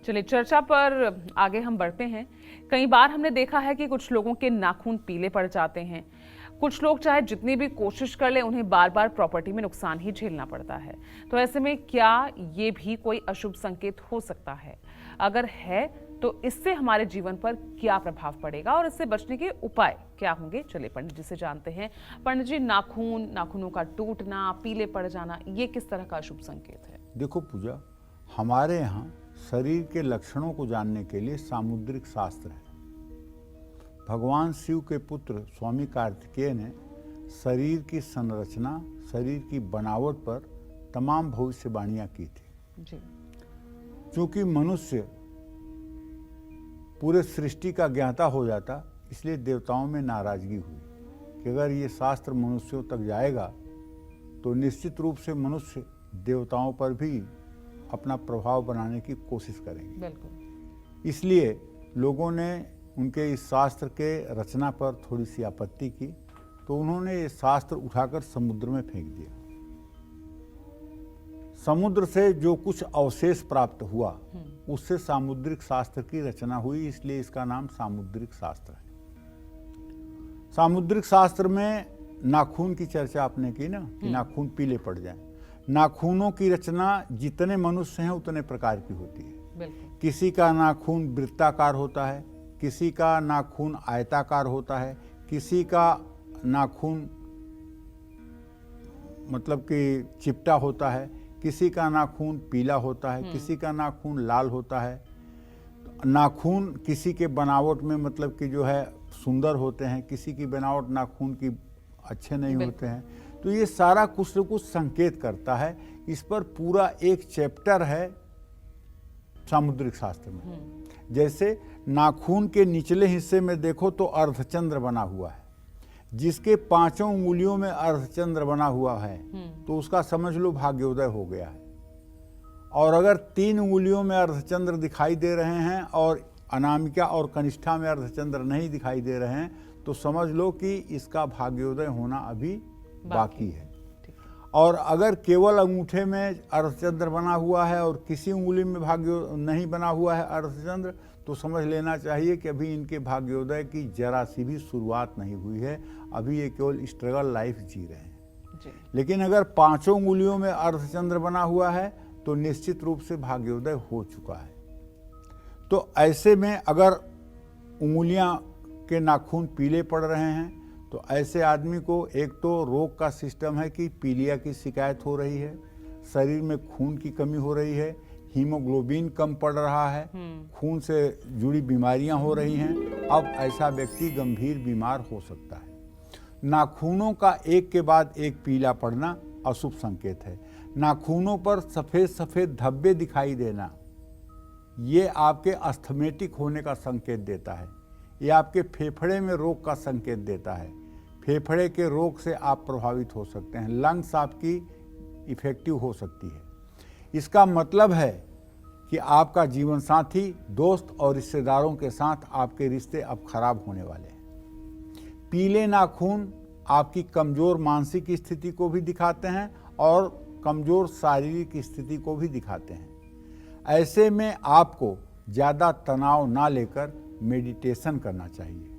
चलिए चर्चा पर आगे हम बढ़ते हैं। कई बार हमने देखा है कि कुछ लोगों के नाखून पीले पड़ जाते हैं। कुछ लोग चाहे जितनी भी कोशिश कर ले, उन्हें बार बार प्रॉपर्टी में नुकसान ही झेलना पड़ता है। तो ऐसे में क्या ये भी कोई अशुभ संकेत हो सकता है? अगर है तो इससे हमारे जीवन पर क्या प्रभाव पड़ेगा और इससे बचने के उपाय क्या होंगे? चलिए पंडित जी से जानते हैं। पंडित जी, नाखूनों का टूटना, पीले पड़ जाना, ये किस तरह का अशुभ संकेत है? देखो पूजा, हमारे यहाँ शरीर के लक्षणों को जानने के लिए सामुद्रिक शास्त्र है। भगवान शिव के पुत्र स्वामी कार्तिकेय ने शरीर की संरचना, शरीर की बनावट पर तमाम भविष्यवाणियां की थी। जी। चूंकि मनुष्य पूरे सृष्टि का ज्ञाता हो जाता, इसलिए देवताओं में नाराजगी हुई कि अगर ये शास्त्र मनुष्यों तक जाएगा तो निश्चित रूप से मनुष्य देवताओं पर भी अपना प्रभाव बनाने की कोशिश करेंगे। बिल्कुल। इसलिए लोगों ने उनके इस शास्त्र के रचना पर थोड़ी सी आपत्ति की, तो उन्होंने ये शास्त्र उठाकर समुद्र में फेंक दिया। समुद्र से जो कुछ अवशेष प्राप्त हुआ, उससे सामुद्रिक शास्त्र की रचना हुई, इसलिए इसका नाम सामुद्रिक शास्त्र है। सामुद्रिक शास्त्र में नाखून की चर्चा आपने की ना, कि नाखून पीले पड़ जाएं। नाखूनों की रचना जितने मनुष्य हैं उतने प्रकार की होती है। किसी का नाखून वृत्ताकार होता है, किसी का नाखून आयताकार होता है, किसी का नाखून मतलब कि चिपटा होता है, किसी का नाखून पीला होता है, किसी का नाखून लाल होता है। नाखून किसी के बनावट में मतलब कि जो है सुंदर होते हैं, किसी की बनावट नाखून की अच्छे नहीं होते हैं। तो ये सारा कुछ न कुछ संकेत करता है। इस पर पूरा एक चैप्टर है सामुद्रिक शास्त्र में। जैसे नाखून के निचले हिस्से में देखो तो अर्धचंद्र बना हुआ है। जिसके 5 उंगलियों में अर्धचंद्र बना हुआ है तो उसका समझ लो भाग्योदय हो गया है। और अगर 3 उंगलियों में अर्धचंद्र दिखाई दे रहे हैं और अनामिका और कनिष्ठा में अर्धचंद्र नहीं दिखाई दे रहे हैं, तो समझ लो कि इसका भाग्योदय होना अभी बाकी है। और अगर केवल अंगूठे में अर्धचंद्र बना हुआ है और किसी उंगली में भाग्य नहीं बना हुआ है अर्धचंद्र, तो समझ लेना चाहिए कि अभी इनके भाग्योदय की जरा सी भी शुरुआत नहीं हुई है, अभी ये केवल स्ट्रगल लाइफ जी रहे हैं जी। लेकिन अगर 5 उंगलियों में अर्धचंद्र बना हुआ है तो निश्चित रूप से भाग्योदय हो चुका है। तो ऐसे में अगर उंगलियां के नाखून पीले पड़ रहे हैं तो ऐसे आदमी को एक तो रोग का सिस्टम है कि पीलिया की शिकायत हो रही है, शरीर में खून की कमी हो रही है, हीमोग्लोबिन कम पड़ रहा है, खून से जुड़ी बीमारियां हो रही हैं। अब ऐसा व्यक्ति गंभीर बीमार हो सकता है। नाखूनों का एक के बाद एक पीला पड़ना अशुभ संकेत है। नाखूनों पर सफ़ेद सफ़ेद धब्बे दिखाई देना, ये आपके अस्थमेटिक होने का संकेत देता है। ये आपके फेफड़े में रोग का संकेत देता है। फेफड़े के रोग से आप प्रभावित हो सकते हैं, लंग्स आपकी इफेक्टिव हो सकती है। इसका मतलब है कि आपका जीवन साथी, दोस्त और रिश्तेदारों के साथ आपके रिश्ते अब खराब होने वाले हैं। पीले नाखून आपकी कमज़ोर मानसिक स्थिति को भी दिखाते हैं और कमज़ोर शारीरिक स्थिति को भी दिखाते हैं। ऐसे में आपको ज़्यादा तनाव ना लेकर मेडिटेशन करना चाहिए।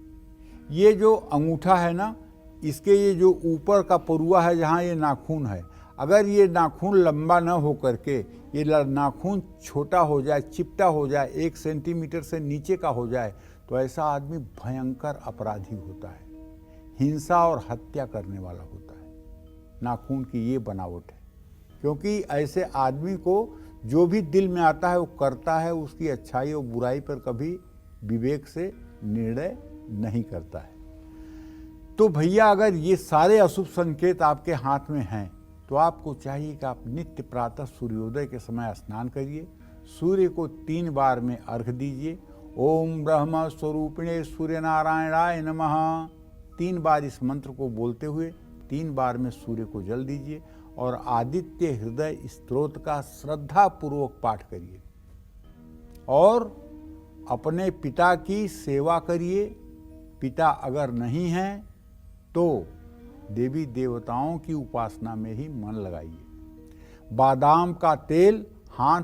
ये जो अंगूठा है ना, इसके ये जो ऊपर का परुआ है जहाँ ये नाखून है, अगर ये नाखून लंबा न हो करके ये नाखून छोटा हो जाए, चिपटा हो जाए, 1 सेंटीमीटर से नीचे का हो जाए, तो ऐसा आदमी भयंकर अपराधी होता है, हिंसा और हत्या करने वाला होता है। नाखून की ये बनावट है। क्योंकि ऐसे आदमी को जो भी दिल में आता है वो करता है, उसकी अच्छाई और बुराई पर कभी विवेक से निर्णय नहीं करता है। तो भैया, अगर ये सारे अशुभ संकेत आपके हाथ में हैं तो आपको चाहिए कि आप नित्य प्रातः सूर्योदय के समय स्नान करिए, सूर्य को 3 बार में अर्घ दीजिए। ओम ब्रह्म स्वरूपिणे सूर्य नारायणाय नमः, 3 बार इस मंत्र को बोलते हुए 3 बार में सूर्य को जल दीजिए और आदित्य हृदय स्तोत्र का श्रद्धा पूर्वक पाठ करिए और अपने पिता की सेवा करिए। पिता अगर नहीं है तो देवी देवताओं की उपासना में ही मन लगाइए। बादाम का तेल हाथ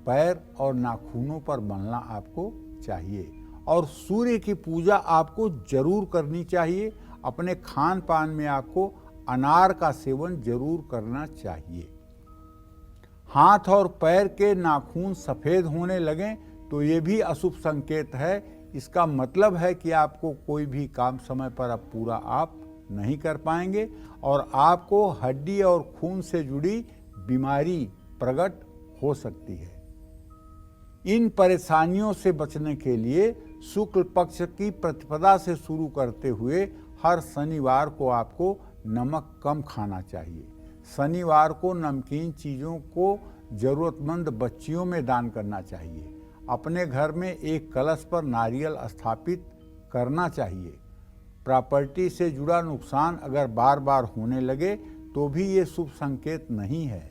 पैर और नाखूनों पर मलना आपको चाहिए। और सूर्य की पूजा आपको जरूर करनी चाहिए। अपने खान पान में आपको अनार का सेवन जरूर करना चाहिए। हाथ और पैर के नाखून सफ़ेद होने लगें तो ये भी अशुभ संकेत है। इसका मतलब है कि आपको कोई भी काम समय पर अब पूरा आप नहीं कर पाएंगे और आपको हड्डी और खून से जुड़ी बीमारी प्रकट हो सकती है। इन परेशानियों से बचने के लिए शुक्ल पक्ष की प्रतिपदा से शुरू करते हुए हर शनिवार को आपको नमक कम खाना चाहिए। शनिवार को नमकीन चीज़ों को ज़रूरतमंद बच्चियों में दान करना चाहिए। अपने घर में एक कलश पर नारियल स्थापित करना चाहिए। प्रॉपर्टी से जुड़ा नुकसान अगर बार बार होने लगे तो भी ये शुभ संकेत नहीं है।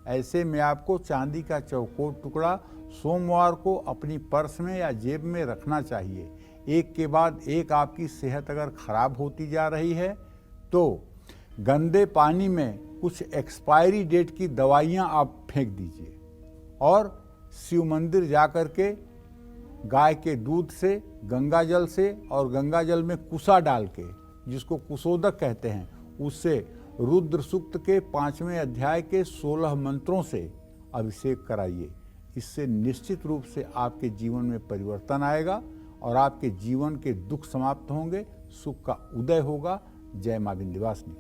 ऐसे में आपको चांदी का चौकोर टुकड़ा सोमवार को अपनी पर्स में या जेब में रखना चाहिए। एक के बाद एक आपकी सेहत अगर खराब होती जा रही है तो गंदे पानी में कुछ एक्सपायरी डेट की दवाइयाँ आप फेंक दीजिए और शिव मंदिर जा कर के गाय के दूध से, गंगा जल से और गंगा जल में कुसा डाल के, जिसको कुशोदक कहते हैं, उससे रुद्र सूक्त के 5वें अध्याय के 16 मंत्रों से अभिषेक कराइए। इससे निश्चित रूप से आपके जीवन में परिवर्तन आएगा और आपके जीवन के दुख समाप्त होंगे, सुख का उदय होगा। जय मां विंध्यवासिनी।